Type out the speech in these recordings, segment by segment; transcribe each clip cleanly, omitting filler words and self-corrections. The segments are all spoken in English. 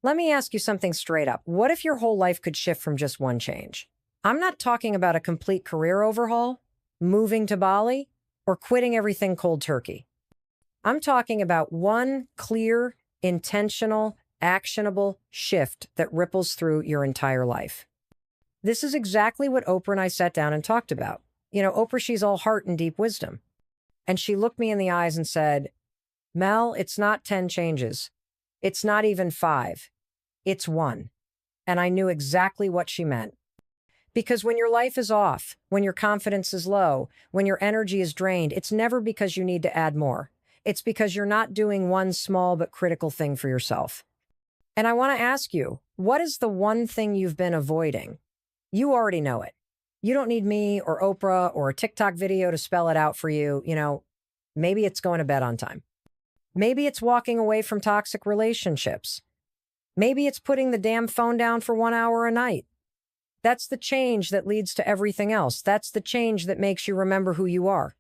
Let me ask you something straight up. What if your whole life could shift from just one change? I'm not talking about a complete career overhaul, moving to Bali, or quitting everything cold turkey. I'm talking about one clear, intentional, actionable shift that ripples through your entire life. This is exactly what Oprah and I sat down and talked about. Oprah, she's all heart and deep wisdom. And she looked me in the eyes and said, Mel, it's not 10 changes. It's not even 5. It's 1. And I knew exactly what she meant. Because when your life is off, when your confidence is low, when your energy is drained, it's never because you need to add more. It's because you're not doing one small but critical thing for yourself. And I want to ask you, what is the one thing you've been avoiding? You already know it. You don't need me or Oprah or a TikTok video to spell it out for you. Maybe it's going to bed on time. Maybe it's walking away from toxic relationships. Maybe it's putting the damn phone down for 1 hour a night. That's the change that leads to everything else. That's the change that makes you remember who you are.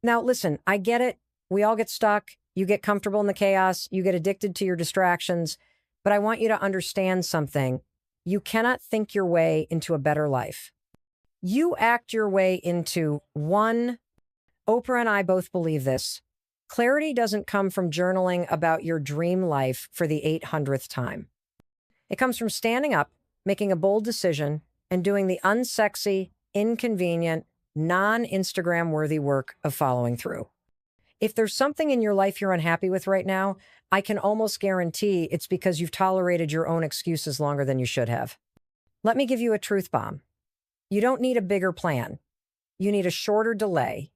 Now, listen, I get it. We all get stuck. You get comfortable in the chaos. You get addicted to your distractions. But I want you to understand something. You cannot think your way into a better life. You act your way into one. Oprah and I both believe this. Clarity doesn't come from journaling about your dream life for the 800th time. It comes from standing up, making a bold decision, and doing the unsexy, inconvenient, non-Instagram worthy work of following through. If there's something in your life you're unhappy with right now, I can almost guarantee it's because you've tolerated your own excuses longer than you should have. Let me give you a truth bomb. You don't need a bigger plan. You need a shorter delay.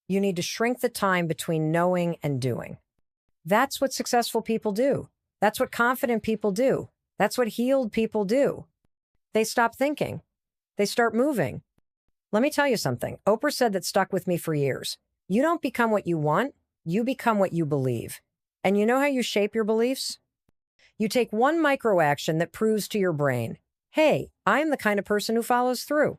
You need to shrink the time between knowing and doing. That's what successful people do. That's what confident people do. That's what healed people do. They stop thinking. They start moving. Let me tell you something. Oprah said that stuck with me for years. You don't become what you want. You become what you believe. And you know how you shape your beliefs? You take one micro action that proves to your brain, hey, I'm the kind of person who follows through.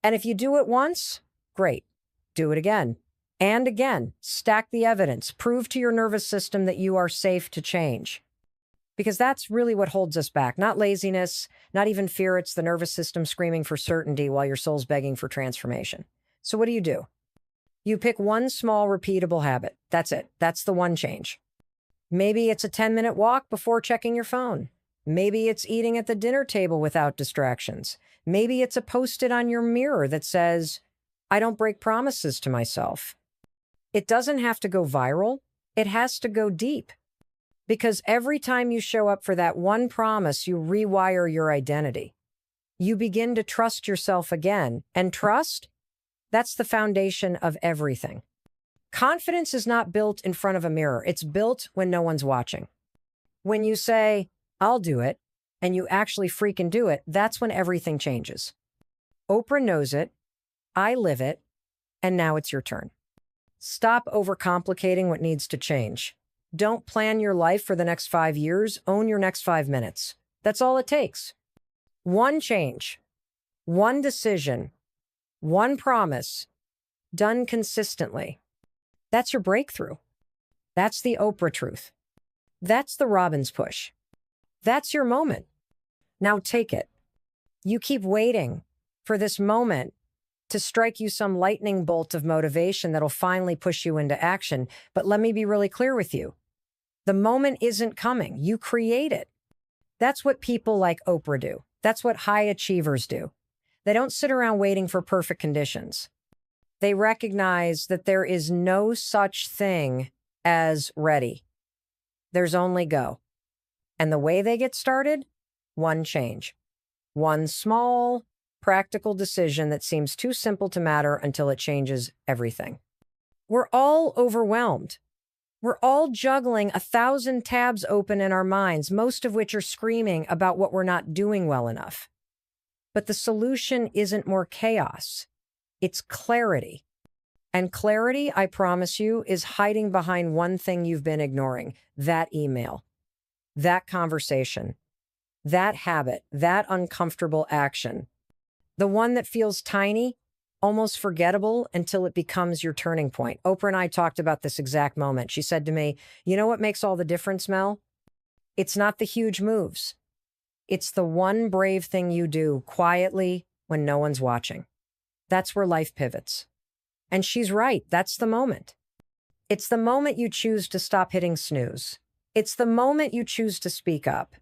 And if you do it once, great. Do it again. And again. Stack the evidence. Prove to your nervous system that you are safe to change. Because that's really what holds us back. Not laziness, not even fear. It's the nervous system screaming for certainty while your soul's begging for transformation. So what do? You pick one small, repeatable habit. That's it. That's the one change. Maybe it's a 10-minute walk before checking your phone. Maybe it's eating at the dinner table without distractions. Maybe it's a post-it on your mirror that says, I don't break promises to myself. It doesn't have to go viral. It has to go deep. Because every time you show up for that one promise, you rewire your identity. You begin to trust yourself again. And trust, that's the foundation of everything. Confidence is not built in front of a mirror. It's built when no one's watching. When you say, I'll do it, and you actually freaking do it, that's when everything changes. Oprah knows it. I live it. And now it's your turn. Stop overcomplicating what needs to change. Don't plan your life for the next 5 years. Own your next 5 minutes. That's all it takes. One change, one decision, one promise, done consistently. That's your breakthrough. That's the Oprah truth. That's the Robbins push. That's your moment. Now take it. You keep waiting for this moment to strike you some lightning bolt of motivation that'll finally push you into action. But let me be really clear with you. The moment isn't coming. You create it. That's what people like Oprah do. That's what high achievers do. They don't sit around waiting for perfect conditions. They recognize that there is no such thing as ready. There's only go. And the way they get started? One change. One small, practical decision that seems too simple to matter until it changes everything. We're all overwhelmed. We're all juggling 1,000 tabs open in our minds, most of which are screaming about what we're not doing well enough. But the solution isn't more chaos. It's clarity. And clarity, I promise you, is hiding behind one thing you've been ignoring: that email, that conversation, that habit, that uncomfortable action. The one that feels tiny, almost forgettable, until it becomes your turning point. Oprah and I talked about this exact moment. She said to me, you know what makes all the difference, Mel? It's not the huge moves. It's the one brave thing you do quietly when no one's watching. That's where life pivots. And she's right, that's the moment. It's the moment you choose to stop hitting snooze. It's the moment you choose to speak up.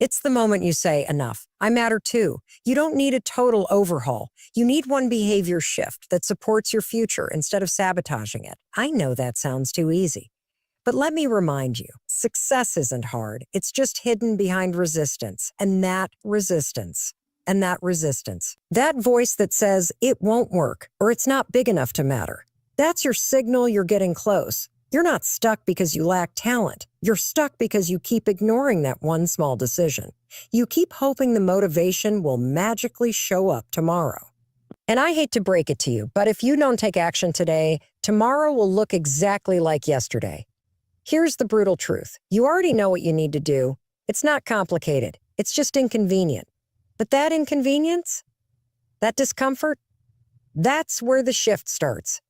It's the moment you say, enough, I matter too. You don't need a total overhaul. You need one behavior shift that supports your future instead of sabotaging it. I know that sounds too easy. But let me remind you, success isn't hard. It's just hidden behind resistance, and that resistance, that voice that says it won't work or it's not big enough to matter. That's your signal you're getting close. You're not stuck because you lack talent. You're stuck because you keep ignoring that one small decision. You keep hoping the motivation will magically show up tomorrow. And I hate to break it to you, but if you don't take action today, tomorrow will look exactly like yesterday. Here's the brutal truth. You already know what you need to do. It's not complicated. It's just inconvenient. But that inconvenience, that discomfort, that's where the shift starts.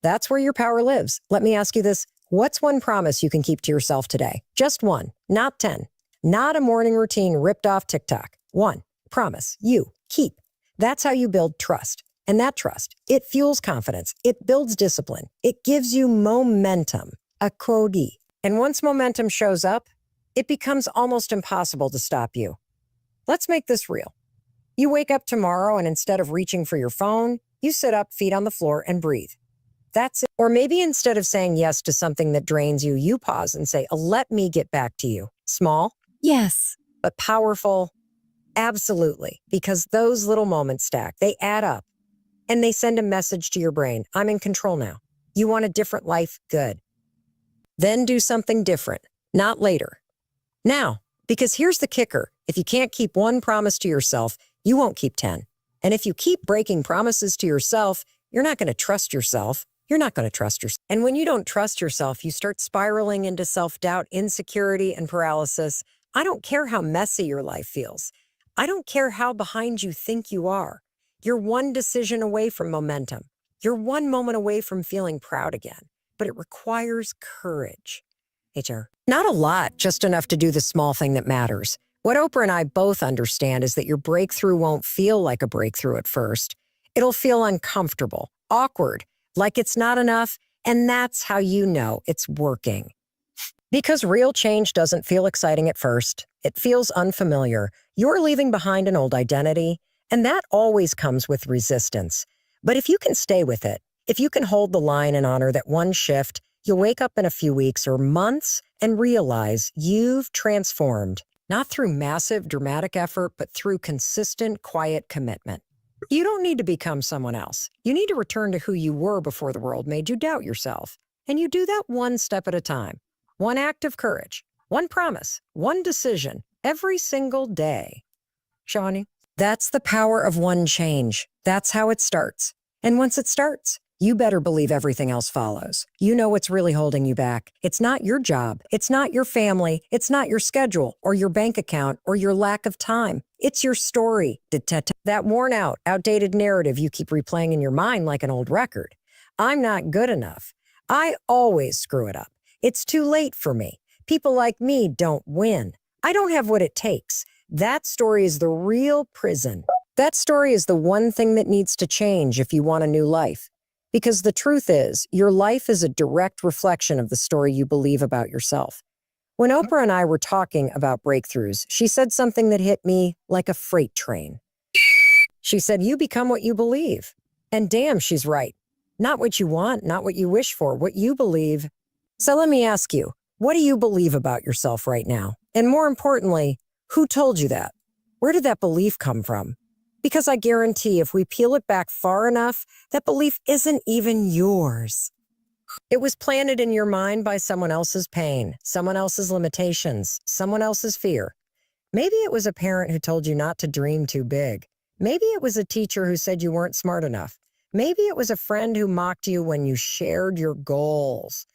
That's where your power lives. Let me ask you this. What's one promise you can keep to yourself today? Just one, not 10. Not a morning routine ripped off TikTok. One promise you keep. That's how you build trust. And that trust, it fuels confidence. It builds discipline. It gives you momentum, a cody. And once momentum shows up, it becomes almost impossible to stop you. Let's make this real. You wake up tomorrow and instead of reaching for your phone, you sit up, feet on the floor, and breathe. That's it. Or maybe instead of saying yes to something that drains you, you pause and say, let me get back to you. Small? Yes. But powerful? Absolutely. Because those little moments stack. They add up. And they send a message to your brain. I'm in control now. You want a different life? Good. Then do something different. Not later. Now. Because here's the kicker. If you can't keep one promise to yourself, you won't keep 10. And if you keep breaking promises to yourself, you're not going to trust yourself. You're not going to trust yourself. And when you don't trust yourself, you start spiraling into self-doubt, insecurity, and paralysis. I don't care how messy your life feels. I don't care how behind you think you are. You're one decision away from momentum. You're one moment away from feeling proud again. But it requires courage. HR. Not a lot, just enough to do the small thing that matters. What Oprah and I both understand is that your breakthrough won't feel like a breakthrough at first. It'll feel uncomfortable, awkward, like it's not enough, and that's how you know it's working. Because real change doesn't feel exciting at first. It feels unfamiliar. You're leaving behind an old identity, and that always comes with resistance. But if you can stay with it, if you can hold the line and honor that one shift, you'll wake up in a few weeks or months and realize you've transformed, not through massive, dramatic effort, but through consistent, quiet commitment. You don't need to become someone else. You need to return to who you were before the world made you doubt yourself. And you do that one step at a time. One act of courage, one promise, one decision, every single day. Shawnee, that's the power of one change. That's how it starts. And once it starts, you better believe everything else follows. You know what's really holding you back. It's not your job. It's not your family. It's not your schedule or your bank account or your lack of time. It's your story. That worn out, outdated narrative you keep replaying in your mind like an old record. I'm not good enough. I always screw it up. It's too late for me. People like me don't win. I don't have what it takes. That story is the real prison. That story is the one thing that needs to change if you want a new life. Because the truth is, your life is a direct reflection of the story you believe about yourself. When Oprah and I were talking about breakthroughs, she said something that hit me like a freight train. She said, you become what you believe. And damn, she's right. Not what you want, not what you wish for, what you believe. So let me ask you, what do you believe about yourself right now? And more importantly, who told you that? Where did that belief come from? Because I guarantee if we peel it back far enough, that belief isn't even yours. It was planted in your mind by someone else's pain, someone else's limitations, someone else's fear. Maybe it was a parent who told you not to dream too big. Maybe it was a teacher who said you weren't smart enough. Maybe it was a friend who mocked you when you shared your goals.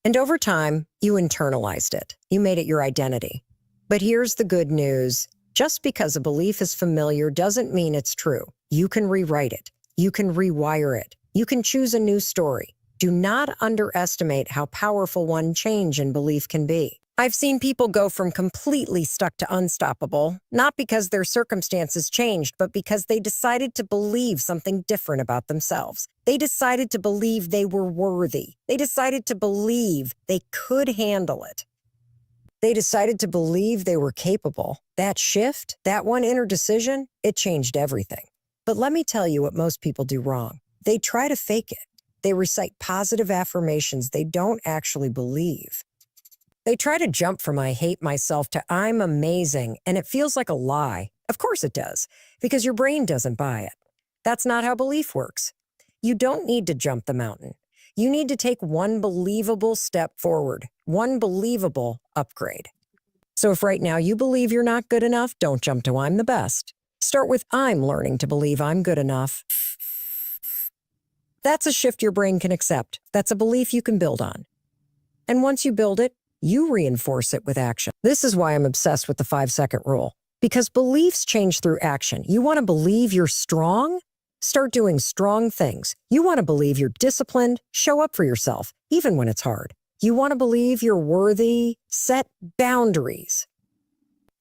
And over time, you internalized it. You made it your identity. But here's the good news. Just because a belief is familiar doesn't mean it's true. You can rewrite it. You can rewire it. You can choose a new story. Do not underestimate how powerful one change in belief can be. I've seen people go from completely stuck to unstoppable, not because their circumstances changed, but because they decided to believe something different about themselves. They decided to believe they were worthy. They decided to believe they could handle it. They decided to believe they were capable. That shift, that one inner decision, it changed everything. But let me tell you what most people do wrong. They try to fake it. They recite positive affirmations they don't actually believe. They try to jump from I hate myself to I'm amazing, and it feels like a lie. Of course it does, because your brain doesn't buy it. That's not how belief works. You don't need to jump the mountain. You need to take one believable step forward, one believable upgrade. So if right now you believe you're not good enough, don't jump to I'm the best. Start with I'm learning to believe I'm good enough. That's a shift your brain can accept. That's a belief you can build on. And once you build it, you reinforce it with action. This is why I'm obsessed with the 5-second rule. Because beliefs change through action. You want to believe you're strong? Start doing strong things. You want to believe you're disciplined? Show up for yourself, even when it's hard. You want to believe you're worthy? Set boundaries.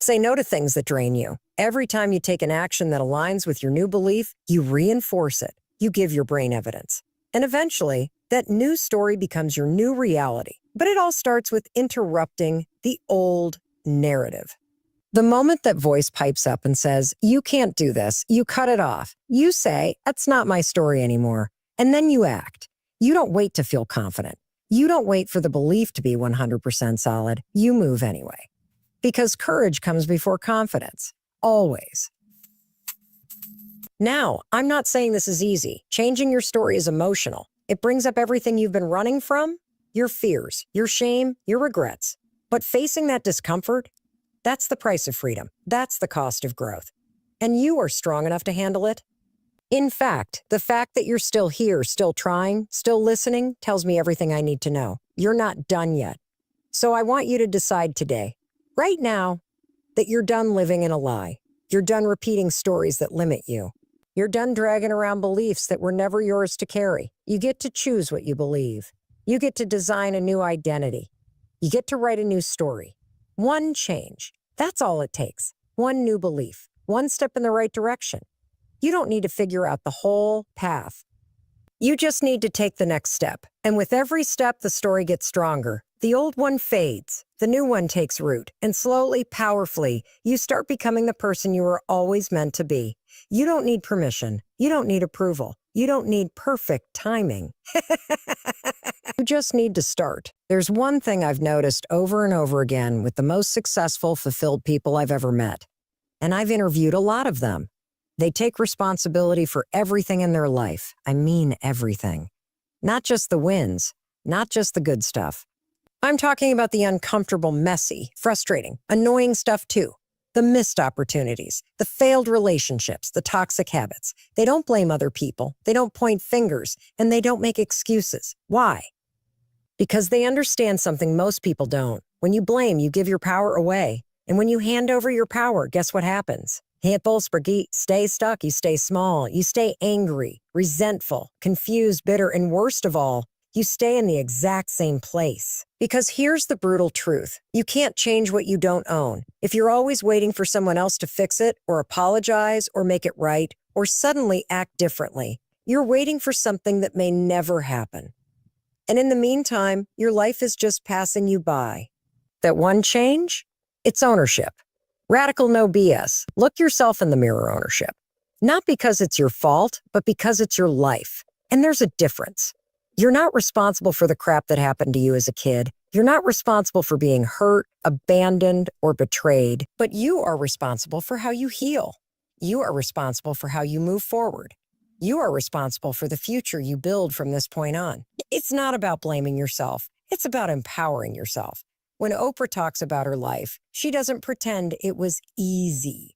Say no to things that drain you. Every time you take an action that aligns with your new belief, you reinforce it. You give your brain evidence. And eventually, that new story becomes your new reality. But it all starts with interrupting the old narrative. The moment that voice pipes up and says, you can't do this, you cut it off. You say, that's not my story anymore. And then you act. You don't wait to feel confident. You don't wait for the belief to be 100% solid. You move anyway. Because courage comes before confidence. Always. Now, I'm not saying this is easy. Changing your story is emotional. It brings up everything you've been running from, your fears, your shame, your regrets. But facing that discomfort, that's the price of freedom. That's the cost of growth. And you are strong enough to handle it. In fact, the fact that you're still here, still trying, still listening, tells me everything I need to know. You're not done yet. So I want you to decide today, right now, that you're done living in a lie. You're done repeating stories that limit you. You're done dragging around beliefs that were never yours to carry. You get to choose what you believe. You get to design a new identity. You get to write a new story. One change. That's all it takes. One new belief. One step in the right direction. You don't need to figure out the whole path. You just need to take the next step. And with every step, the story gets stronger. The old one fades. The new one takes root. And slowly, powerfully, you start becoming the person you were always meant to be. You don't need permission. You don't need approval. You don't need perfect timing. You just need to start. There's one thing I've noticed over and over again with the most successful, fulfilled people I've ever met. And I've interviewed a lot of them. They take responsibility for everything in their life. I mean everything. Not just the wins, not just the good stuff. I'm talking about the uncomfortable, messy, frustrating, annoying stuff too. The missed opportunities, the failed relationships, the toxic habits. They don't blame other people. They don't point fingers, and they don't make excuses. Why? Because they understand something most people don't. When you blame, you give your power away. And when you hand over your power, guess what happens? Helt stay stuck, you stay small, you stay angry, resentful, confused, bitter, and worst of all, you stay in the exact same place. Because here's the brutal truth. You can't change what you don't own. If you're always waiting for someone else to fix it, or apologize, or make it right, or suddenly act differently, you're waiting for something that may never happen. And in the meantime, your life is just passing you by. That one change? It's ownership. Radical no BS. Look yourself in the mirror ownership. Not because it's your fault, but because it's your life. And there's a difference. You're not responsible for the crap that happened to you as a kid. You're not responsible for being hurt, abandoned, or betrayed, but you are responsible for how you heal. You are responsible for how you move forward. You are responsible for the future you build from this point on. It's not about blaming yourself. It's about empowering yourself. When Oprah talks about her life, she doesn't pretend it was easy.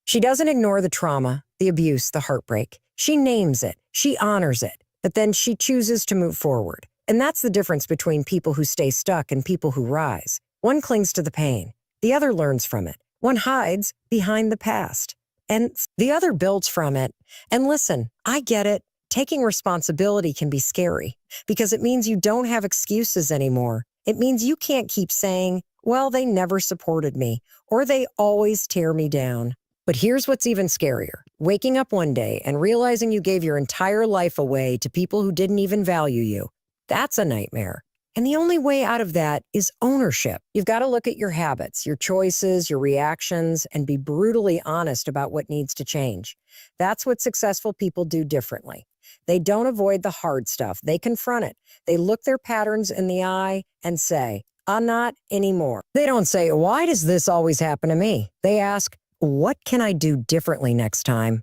She doesn't ignore the trauma, the abuse, the heartbreak. She names it. She honors it. But then she chooses to move forward. And that's the difference between people who stay stuck and people who rise. One clings to the pain. The other learns from it. One hides behind the past. And the other builds from it. And listen, I get it. Taking responsibility can be scary because it means you don't have excuses anymore. It means you can't keep saying, well, they never supported me, or they always tear me down. But here's what's even scarier. Waking up one day and realizing you gave your entire life away to people who didn't even value you. That's a nightmare. And the only way out of that is ownership. You've got to look at your habits, your choices, your reactions, and be brutally honest about what needs to change. That's what successful people do differently. They don't avoid the hard stuff. They confront it. They look their patterns in the eye and say, I'm not anymore. They don't say, why does this always happen to me? They ask, what can I do differently next time?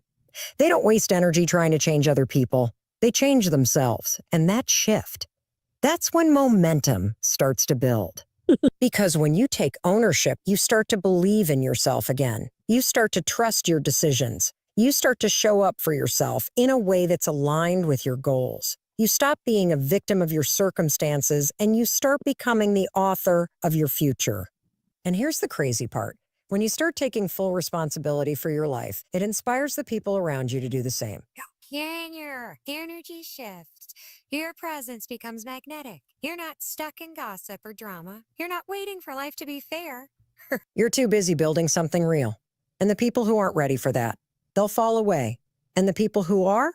They don't waste energy trying to change other people. They change themselves. And that shift, that's when momentum starts to build. Because when you take ownership, you start to believe in yourself again. You start to trust your decisions. You start to show up for yourself in a way that's aligned with your goals. You stop being a victim of your circumstances and you start becoming the author of your future. And here's the crazy part. When you start taking full responsibility for your life, it inspires the people around you to do the same. Your energy shifts. Your presence becomes magnetic. You're not stuck in gossip or drama. You're not waiting for life to be fair. You're too busy building something real. And the people who aren't ready for that, they'll fall away. And the people who are,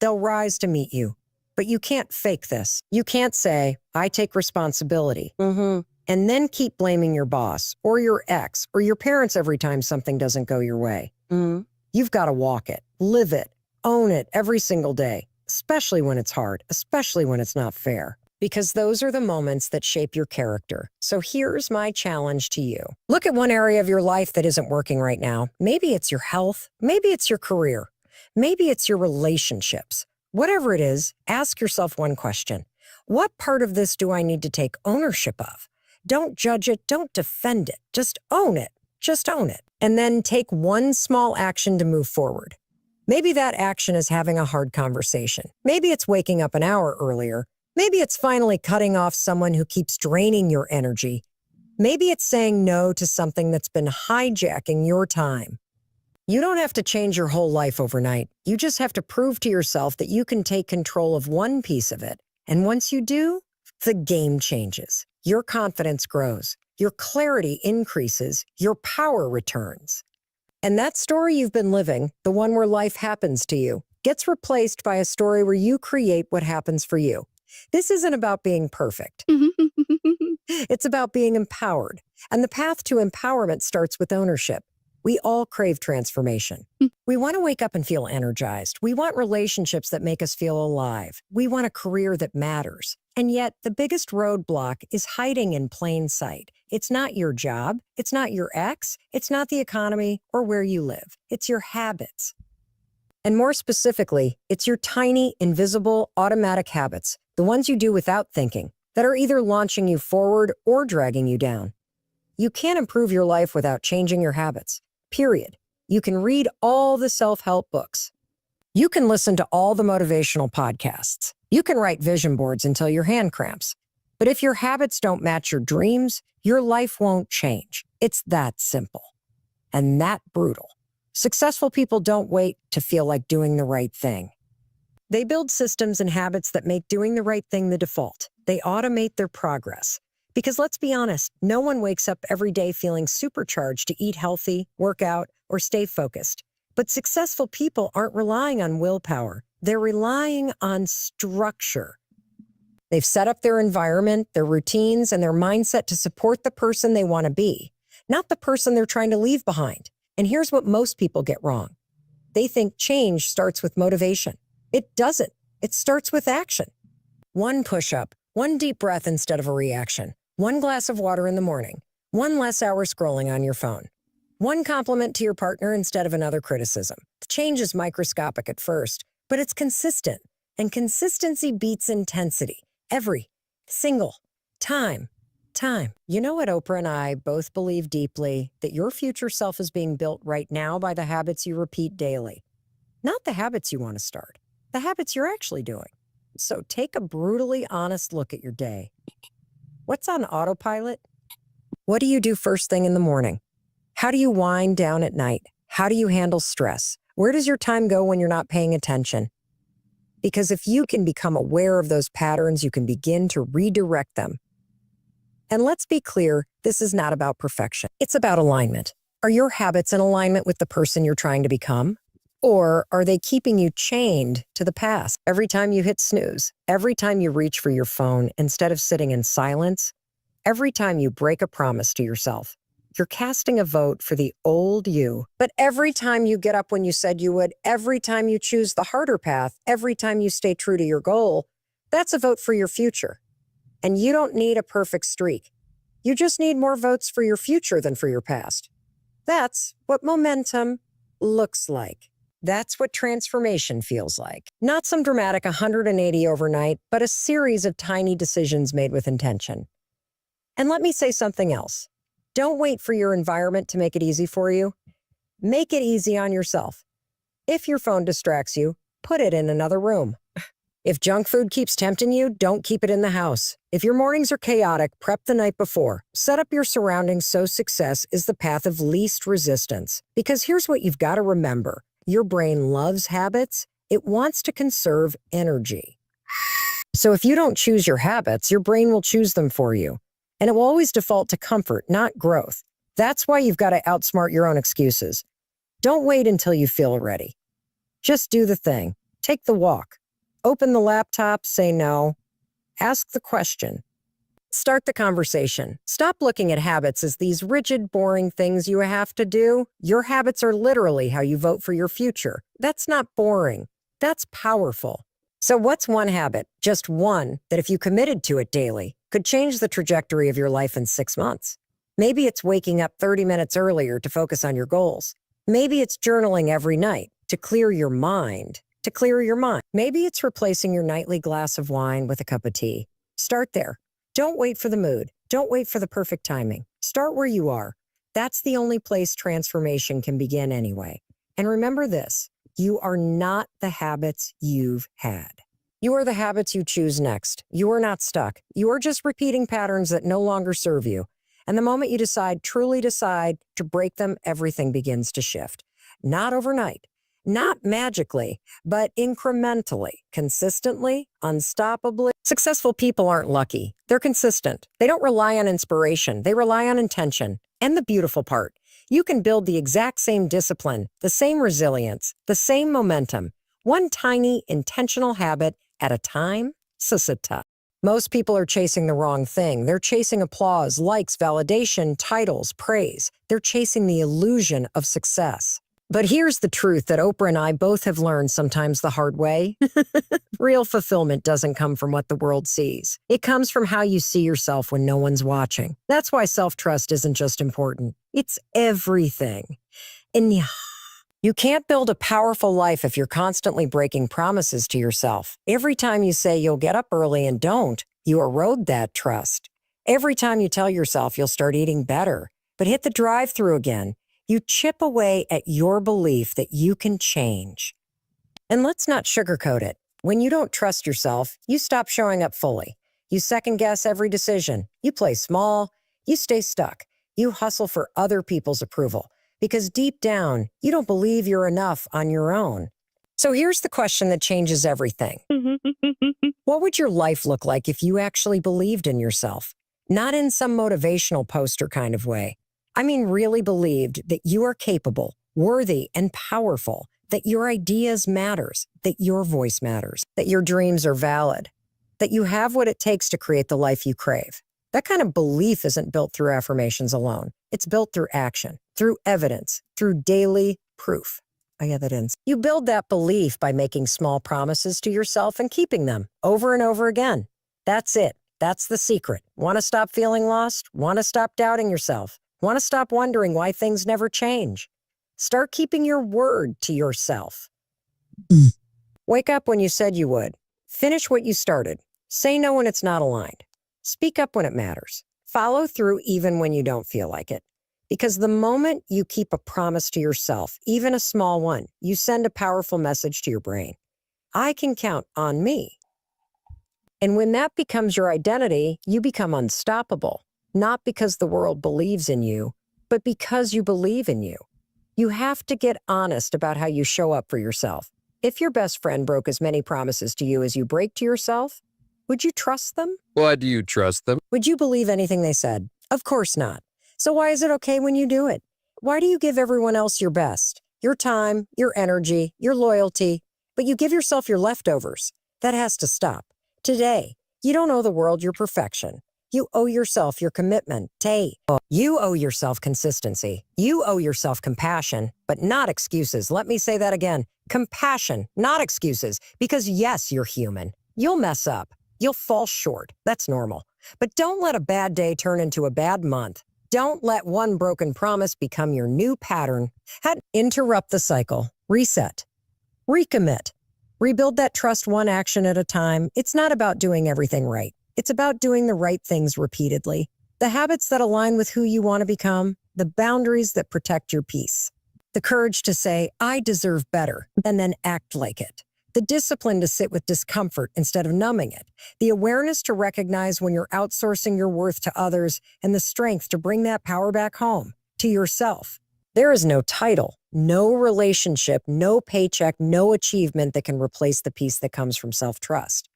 they'll rise to meet you. But you can't fake this. You can't say, I take responsibility. And then keep blaming your boss or your ex or your parents every time something doesn't go your way. You've got to walk it, live it, own it every single day, especially when it's hard, especially when it's not fair. Because those are the moments that shape your character. So here's my challenge to you. Look at one area of your life that isn't working right now. Maybe it's your health. Maybe it's your career. Maybe it's your relationships. Whatever it is, ask yourself one question. What part of this do I need to take ownership of? Don't judge it. Don't defend it. Just own it. Just own it. And then take one small action to move forward. Maybe that action is having a hard conversation. Maybe it's waking up an hour earlier. Maybe it's finally cutting off someone who keeps draining your energy. Maybe it's saying no to something that's been hijacking your time. You don't have to change your whole life overnight. You just have to prove to yourself that you can take control of one piece of it. And once you do, the game changes. Your confidence grows. Your clarity increases. Your power returns. And that story you've been living, the one where life happens to you, gets replaced by a story where you create what happens for you. This isn't about being perfect. It's about being empowered. And the path to empowerment starts with ownership. We all crave transformation. We want to wake up and feel energized. We want relationships that make us feel alive. We want a career that matters. And yet, the biggest roadblock is hiding in plain sight. It's not your job. It's not your ex. It's not the economy or where you live. It's your habits. And more specifically, it's your tiny, invisible, automatic habits, the ones you do without thinking, that are either launching you forward or dragging you down. You can't improve your life without changing your habits. Period. You can read all the self-help books. You can listen to all the motivational podcasts. You can write vision boards until your hand cramps. But if your habits don't match your dreams, your life won't change. It's that simple and that brutal. Successful people don't wait to feel like doing the right thing. They build systems and habits that make doing the right thing the default. They automate their progress. Because let's be honest, no one wakes up every day feeling supercharged to eat healthy, work out, or stay focused. But successful people aren't relying on willpower. They're relying on structure. They've set up their environment, their routines, and their mindset to support the person they want to be, not the person they're trying to leave behind. And here's what most people get wrong. They think change starts with motivation. It doesn't. It starts with action. One push-up, one deep breath instead of a reaction, one glass of water in the morning, one less hour scrolling on your phone, one compliment to your partner instead of another criticism. The change is microscopic at first, but it's consistent. And consistency beats intensity every single time. You know what Oprah and I both believe deeply? That your future self is being built right now by the habits you repeat daily. Not the habits you want to start, the habits you're actually doing. So take a brutally honest look at your day. What's on autopilot? What do you do first thing in the morning? How do you wind down at night? How do you handle stress? Where does your time go when you're not paying attention? Because if you can become aware of those patterns, you can begin to redirect them. And let's be clear, this is not about perfection. It's about alignment. Are your habits in alignment with the person you're trying to become? Or are they keeping you chained to the past? Every time you hit snooze, every time you reach for your phone instead of sitting in silence, every time you break a promise to yourself, you're casting a vote for the old you. But every time you get up when you said you would, every time you choose the harder path, every time you stay true to your goal, that's a vote for your future. And you don't need a perfect streak. You just need more votes for your future than for your past. That's what momentum looks like. That's what transformation feels like. Not some dramatic 180 overnight, but a series of tiny decisions made with intention. And let me say something else. Don't wait for your environment to make it easy for you. Make it easy on yourself. If your phone distracts you, put it in another room. If junk food keeps tempting you, don't keep it in the house. If your mornings are chaotic, prep the night before. Set up your surroundings so success is the path of least resistance. Because here's what you've got to remember. Your brain loves habits. It wants to conserve energy. So if you don't choose your habits, your brain will choose them for you. And it will always default to comfort, not growth. That's why you've got to outsmart your own excuses. Don't wait until you feel ready. Just do the thing. Take the walk. Open the laptop, say no. Ask the question. Start the conversation. Stop looking at habits as these rigid, boring things you have to do. Your habits are literally how you vote for your future. That's not boring. That's powerful. So what's one habit, just one, that if you committed to it daily, could change the trajectory of your life in 6 months? Maybe it's waking up 30 minutes earlier to focus on your goals. Maybe it's journaling every night to clear your mind. Maybe it's replacing your nightly glass of wine with a cup of tea. Start there. Don't wait for the mood. Don't wait for the perfect timing. Start where you are. That's the only place transformation can begin anyway. And remember this, you are not the habits you've had. You are the habits you choose next. You are not stuck. You are just repeating patterns that no longer serve you. And the moment you truly decide to break them, everything begins to shift. Not overnight. Not magically, but incrementally, consistently, unstoppably. Successful people aren't lucky. They're consistent. They don't rely on inspiration. They rely on intention. And the beautiful part, you can build the exact same discipline, the same resilience, the same momentum, one tiny intentional habit at a time. Most people are chasing the wrong thing. They're chasing applause, likes, validation, titles, praise. They're chasing the illusion of success. But here's the truth that Oprah and I both have learned sometimes the hard way. Real fulfillment doesn't come from what the world sees. It comes from how you see yourself when no one's watching. That's why self-trust isn't just important. It's everything. And you can't build a powerful life if you're constantly breaking promises to yourself. Every time you say you'll get up early and don't, you erode that trust. Every time you tell yourself you'll start eating better, but hit the drive-thru again, you chip away at your belief that you can change. And let's not sugarcoat it. When you don't trust yourself, you stop showing up fully. You second-guess every decision. You play small. You stay stuck. You hustle for other people's approval. Because deep down, you don't believe you're enough on your own. So here's the question that changes everything. What would your life look like if you actually believed in yourself? Not in some motivational poster kind of way. I mean, really believed that you are capable, worthy, and powerful, that your ideas matters, that your voice matters, that your dreams are valid, that you have what it takes to create the life you crave. That kind of belief isn't built through affirmations alone. It's built through action, through evidence, through daily proof. Evidence. You build that belief by making small promises to yourself and keeping them over and over again. That's it. That's the secret. Want to stop feeling lost? Want to stop doubting yourself? Want to stop wondering why things never change? Start keeping your word to yourself. Wake up when you said you would. Finish what you started. Say no when it's not aligned. Speak up when it matters. Follow through even when you don't feel like it. Because the moment you keep a promise to yourself, even a small one, you send a powerful message to your brain. I can count on me. And when that becomes your identity, you become unstoppable. Not because the world believes in you, but because you believe in you. You have to get honest about how you show up for yourself. If your best friend broke as many promises to you as you break to yourself, Would you trust them? Why do you trust them? Would you believe anything they said? Of course not. So why is it okay when you do it? Why do you give everyone else your best? Your time, your energy, your loyalty, but you give yourself your leftovers. That has to stop. Today, you don't owe the world your perfection. You owe yourself your commitment. You owe yourself consistency. You owe yourself compassion, but not excuses. Let me say that again. Compassion, not excuses. Because yes, you're human. You'll mess up. You'll fall short. That's normal. But don't let a bad day turn into a bad month. Don't let one broken promise become your new pattern. Interrupt the cycle. Reset. Recommit. Rebuild that trust one action at a time. It's not about doing everything right. It's about doing the right things repeatedly. The habits that align with who you want to become. The boundaries that protect your peace. The courage to say, I deserve better, and then act like it. The discipline to sit with discomfort instead of numbing it. The awareness to recognize when you're outsourcing your worth to others, and the strength to bring that power back home, to yourself. There is no title, no relationship, no paycheck, no achievement that can replace the peace that comes from self-trust.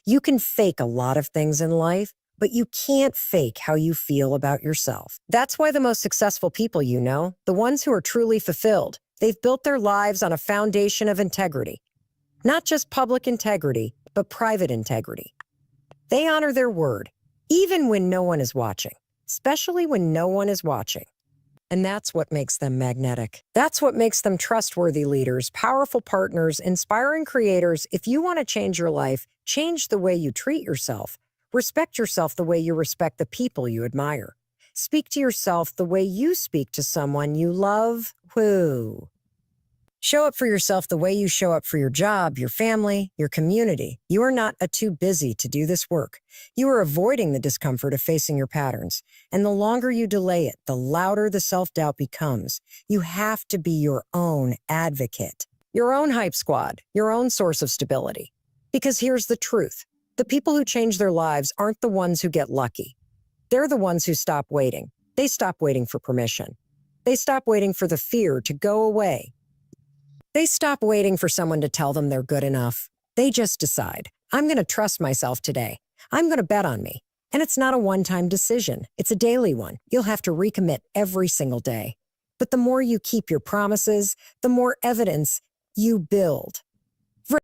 You can fake a lot of things in life, but you can't fake how you feel about yourself. That's why the most successful people you know, the ones who are truly fulfilled, they've built their lives on a foundation of integrity. Not just public integrity, but private integrity. They honor their word, even when no one is watching, especially when no one is watching. And that's what makes them magnetic. That's what makes them trustworthy leaders, powerful partners, inspiring creators. If you want to change your life, change the way you treat yourself. Respect yourself the way you respect the people you admire. Speak to yourself the way you speak to someone you love. Woo. Show up for yourself the way you show up for your job, your family, your community. You are not too busy to do this work. You are avoiding the discomfort of facing your patterns. And the longer you delay it, the louder the self-doubt becomes. You have to be your own advocate, your own hype squad, your own source of stability. Because here's the truth. The people who change their lives aren't the ones who get lucky. They're the ones who stop waiting. They stop waiting for permission. They stop waiting for the fear to go away. They stop waiting for someone to tell them they're good enough. They just decide, I'm going to trust myself today. I'm going to bet on me. And it's not a one-time decision. It's a daily one. You'll have to recommit every single day. But the more you keep your promises, the more evidence you build.